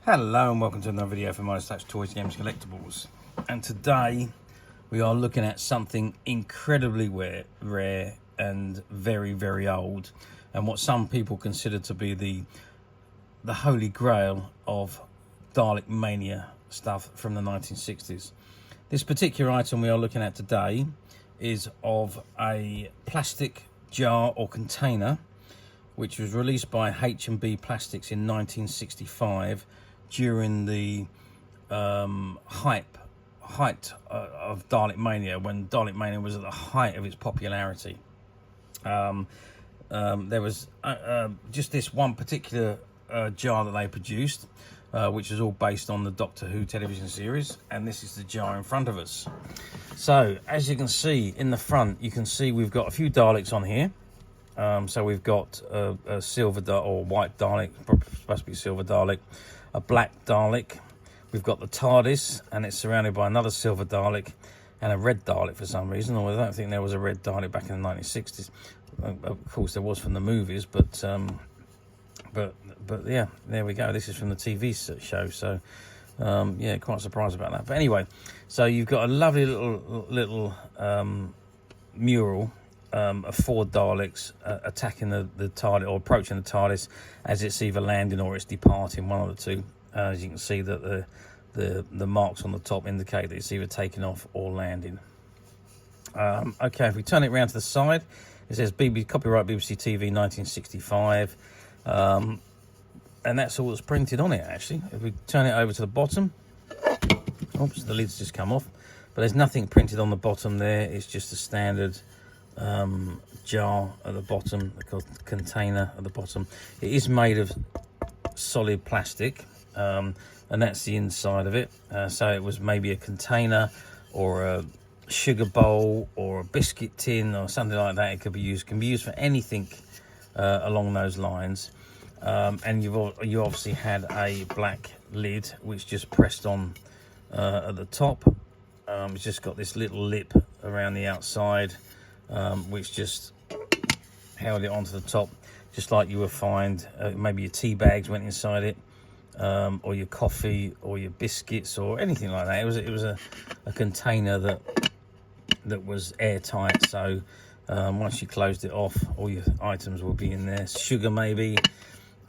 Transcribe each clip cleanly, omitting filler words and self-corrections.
Hello and welcome to another video from Toys Games Collectibles, and today we are looking at something incredibly rare and very old, and what some people consider to be the holy grail of Dalekmania stuff from the 1960s. This particular item we are looking at today is of a plastic jar or container which was released by H B Plastics in 1965 during the height of Dalekmania, when Dalekmania was at the height of its popularity. There was just this one particular jar that they produced, which is all based on the Doctor Who television series, and this is the jar in front of us. So as you can see in the front, you can see we've got a few Daleks on here. So we've got a silver or white Dalek, supposed to be silver Dalek, a black Dalek, we've got the Tardis, and it's surrounded by another silver Dalek and a red Dalek for some reason, or I don't think there was a red Dalek back in the 1960s. Of course there was from the movies, but yeah, there we go. This is from the TV show, so yeah, quite surprised about that. But anyway, so you've got a lovely little mural of four Daleks attacking the TARDIS, or approaching the TARDIS as it's either landing or it's departing, one of the two. As you can see that the marks on the top indicate that it's either taking off or landing. Okay, if we turn it around to the side, it says copyright BBC TV 1965, and that's all that's printed on it actually. If we turn it over to the bottom, oops, the lid's just come off, but there's nothing printed on the bottom there. It's just a standard jar at the bottom, the container at the bottom. It is made of solid plastic, and that's the inside of it. So it was maybe a container or a sugar bowl or a biscuit tin or something like that. It can be used for anything along those lines. And you obviously had a black lid which just pressed on at the top. It's just got this little lip around the outside, which just held it onto the top, just like you would find maybe your tea bags went inside it, or your coffee or your biscuits or anything like that. It was a container that was airtight, so once you closed it off, all your items will be in there. Sugar, maybe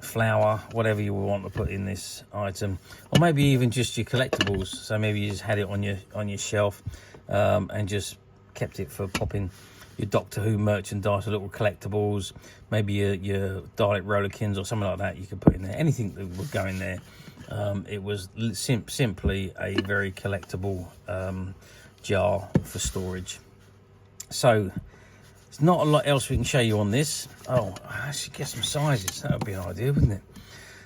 flour, whatever you would want to put in this item, or maybe even just your collectibles. So maybe you just had it on your shelf, and just kept it for popping your Doctor Who merchandise, or little collectibles, maybe your Dalek rollerkins or something like that. You could put in there anything that would go in there. It was simply a very collectible jar for storage. So there's not a lot else we can show you on this. Oh, I should get some sizes. That would be an idea, wouldn't it?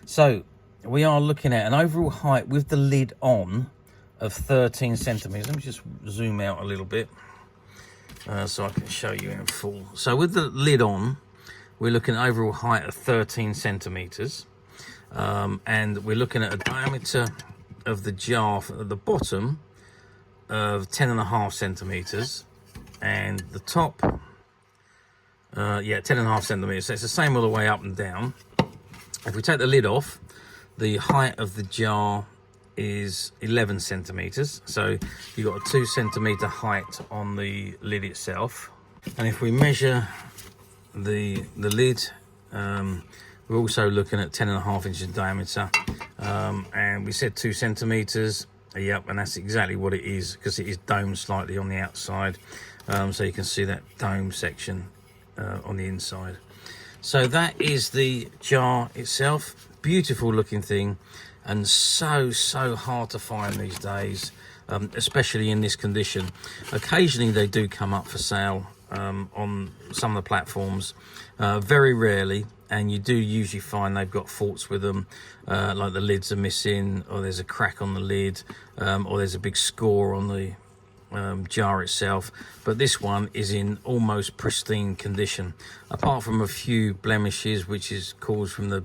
So we are looking at an overall height with the lid on of 13 centimeters. Let me just zoom out a little bit so I can show you in full. So with the lid on, we're looking at overall height of 13 centimeters, and we're looking at a diameter of the jar at the bottom of 10.5 centimeters, and the top 10.5 centimeters. So it's the same all the way up and down. If we take the lid off, the height of the jar is 11 centimeters, so you've got a 2 centimeter height on the lid itself. And if we measure the lid, we're also looking at 10.5 inches diameter, and we said 2 centimeters. Yep, and that's exactly what it is, because it is domed slightly on the outside, so you can see that dome section on the inside. So that is the jar itself. Beautiful looking thing, and so hard to find these days, especially in this condition. Occasionally they do come up for sale on some of the platforms, very rarely, and you do usually find they've got faults with them, like the lids are missing, or there's a crack on the lid, or there's a big score on the jar itself. But this one is in almost pristine condition, apart from a few blemishes, which is caused from the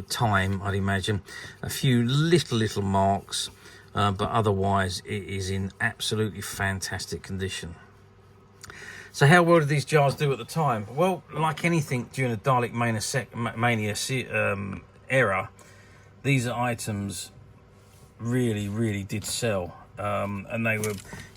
time, I'd imagine, a few little marks, but otherwise it is in absolutely fantastic condition. So how well did these jars do at the time? Well, like anything during the Dalekmania era, these items really did sell, and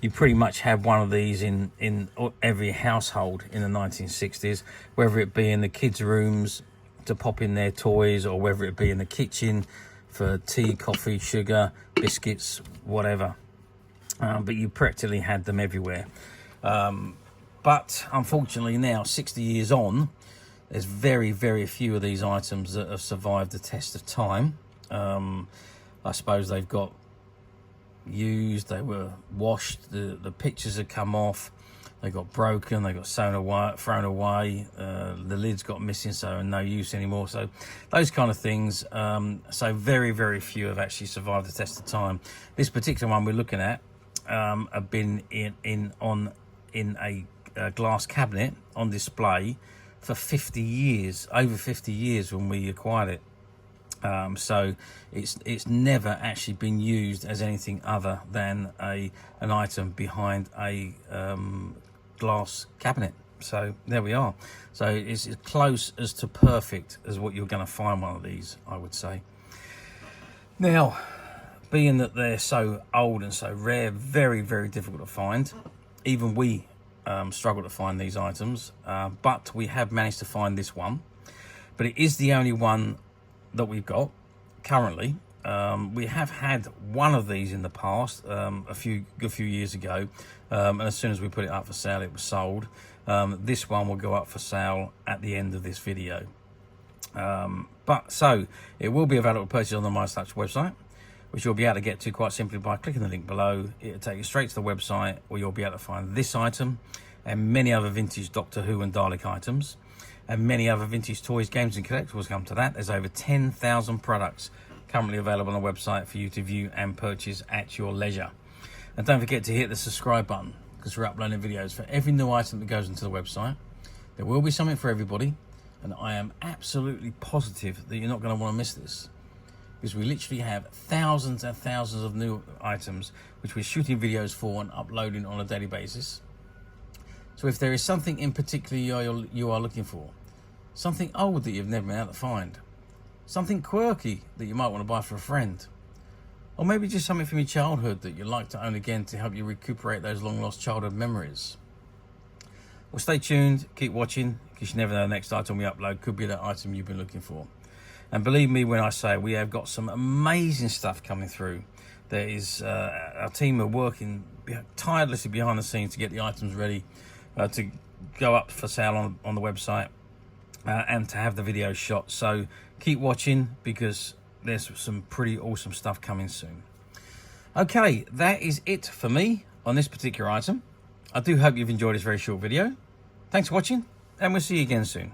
you pretty much had one of these in every household in the 1960s, whether it be in the kids' rooms to pop in their toys, or whether it be in the kitchen for tea, coffee, sugar, biscuits, whatever. But you practically had them everywhere. But unfortunately now, 60 years on, there's very few of these items that have survived the test of time. I suppose they've got used, they were washed, the pictures had come off, they got broken, they got thrown away, the lids got missing, so no use anymore. So those kind of things. So very few have actually survived the test of time. This particular one we're looking at have been in a glass cabinet on display for 50 years, over 50 years when we acquired it. So it's never actually been used as anything other than an item behind a glass cabinet. So there we are. So it's as close as to perfect as what you're going to find one of these, I would say. Now, being that they're so old and so rare, very difficult to find. Even we struggle to find these items, but we have managed to find this one. But it is the only one that we've got currently. We have had one of these in the past, a few years ago, and as soon as we put it up for sale, it was sold. This one will go up for sale at the end of this video. So it will be available to purchase on the MyStouch website, which you'll be able to get to quite simply by clicking the link below. It'll take you straight to the website, where you'll be able to find this item and many other vintage Doctor Who and Dalek items, and many other vintage toys, games and collectibles. Come to that. There's over 10,000 products currently available on the website for you to view and purchase at your leisure. And don't forget to hit the subscribe button, because we're uploading videos for every new item that goes into the website. There will be something for everybody, and I am absolutely positive that you're not going to want to miss this, because we literally have thousands and thousands of new items which we're shooting videos for and uploading on a daily basis. So if there is something in particular you are looking for, something old that you've never been able to find, something quirky that you might want to buy for a friend, or maybe just something from your childhood that you'd like to own again to help you recuperate those long lost childhood memories, well, stay tuned, keep watching, because you never know, the next item we upload could be that item you've been looking for. And believe me when I say we have got some amazing stuff coming through. There is our team are working tirelessly behind the scenes to get the items ready to go up for sale on the website, and to have the video shot. So keep watching, because there's some pretty awesome stuff coming soon. Okay, that is it for me on this particular item. I do hope you've enjoyed this very short video. Thanks for watching, and we'll see you again soon.